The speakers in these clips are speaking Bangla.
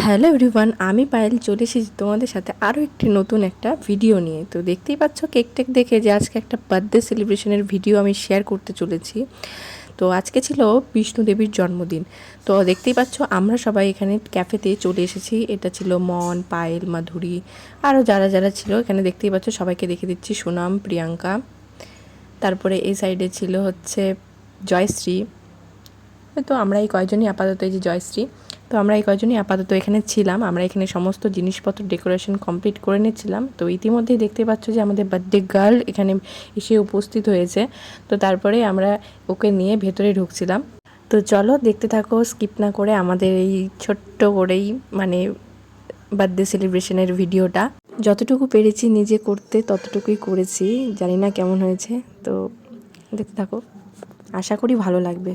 হ্যালো এভরিওয়ান, আমি পায়েল চলে এসেছি তোমাদের সাথে আরও একটি নতুন একটা ভিডিও নিয়ে। তো দেখতেই পাচ্ছ কেক টেক দেখে যে আজকে একটা বার্থডে সেলিব্রেশনের ভিডিও আমি শেয়ার করতে চলেছি। তো আজকে ছিল বিষ্ণু দেবীর জন্মদিন। তো দেখতেই পাচ্ছ আমরা সবাই এখানে ক্যাফেতে চলে এসেছি। এটা ছিল মন, পায়েল, মাধুরী, আরও যারা যারা ছিল এখানে দেখতেই পাচ্ছ সবাইকে দেখে দিচ্ছি। সুনাম, প্রিয়াঙ্কা, তারপরে এই সাইডে ছিল হচ্ছে জয়শ্রী। তো আমরা এই কয়জনই আপাতত, এই যে জয়শ্রী, তো আমরা এই কয়জনই আপাতত এখানে ছিলাম। আমরা এখানে সমস্ত জিনিসপত্র ডেকোরেশন কমপ্লিট করে নিচ্ছিলাম। তো ইতিমধ্যেই দেখতে পাচ্ছ যে আমাদের বার্থডে গার্ল এখানে এসে উপস্থিত হয়েছে। তো তারপরে আমরা ওকে নিয়ে ভেতরে ঢুকছিলাম। তো চলো দেখতে থাকো স্কিপ না করে আমাদের এই ছোট্ট করেই মানে বার্থডে সেলিব্রেশনের ভিডিওটা। যতটুকু পেরেছি নিজে করতে ততটুকুই করেছি, জানি না কেমন হয়েছে। তো দেখতে থাকো, আশা করি ভালো লাগবে।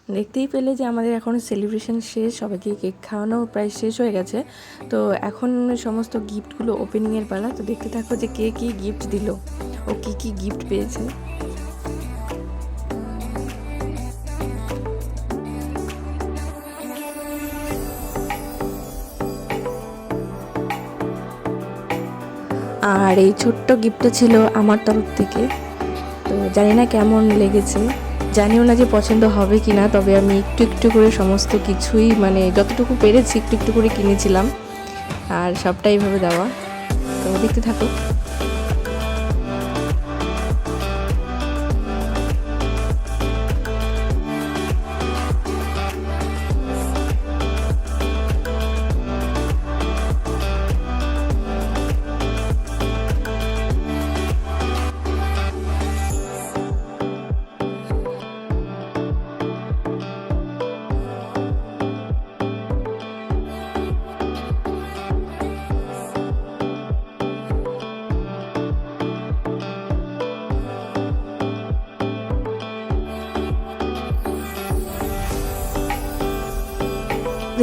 দেখতেই পেলে যে আমাদের এখন সেলিব্রেশন শেষ, সবাইকে কেক খাওয়ানো প্রায় শেষ হয়ে গেছে। তো এখন সমস্ত গিফটগুলো ওপেনিংয়ের পালা। তো দেখতে থাকো যে কে কী গিফট দিল, ও কী কী গিফট পেয়েছে। আর এই ছোট্ট গিফটটা ছিল আমার তরফ থেকে। তো জানি না কেমন লেগেছে, জানিও না যে পছন্দ হবে কি না। তবে আমি একটু একটু করে সমস্ত কিছুই মানে যতটুকু পেরেছি একটু একটু করে কিনেছিলাম, আর সবটাই এইভাবে দেওয়া। তো দেখতে থাকো।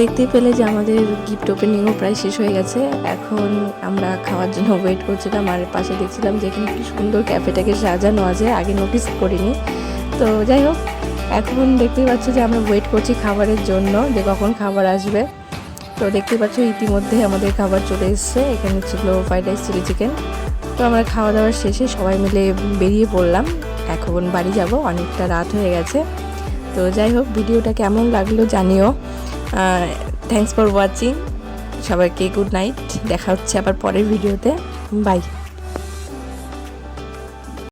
দেখতে পেলে যে আমাদের গিফট ওপেনিংও প্রায় শেষ হয়ে গেছে। এখন আমরা খাওয়ার জন্য ওয়েট করছিলাম, আর পাশে দেখছিলাম যে এখানে কি সুন্দর ক্যাফেটাকে সাজানো আছে, আগে নোটিস করিনি। তো যাই হোক, এখন দেখতেই পাচ্ছ যে আমরা ওয়েট করছি খাবারের জন্য, যে কখন খাবার আসবে। তো দেখতে পাচ্ছ ইতিমধ্যে আমাদের খাবার চলে এসছে। এখানে ছিল ফ্রাইড রাইস, চিলি চিকেন। তো আমরা খাওয়া দাওয়ার শেষে সবাই মিলে বেরিয়ে পড়লাম, এখন বাড়ি যাব, অনেকটা রাত হয়ে গেছে। তো যাই হোক, ভিডিওটা কেমন লাগলো জানিও। থ্যাঙ্কস ফর ওয়াচিং, সবাইকে গুড নাইট। দেখা হচ্ছে আবার পরের ভিডিওতে। বাই।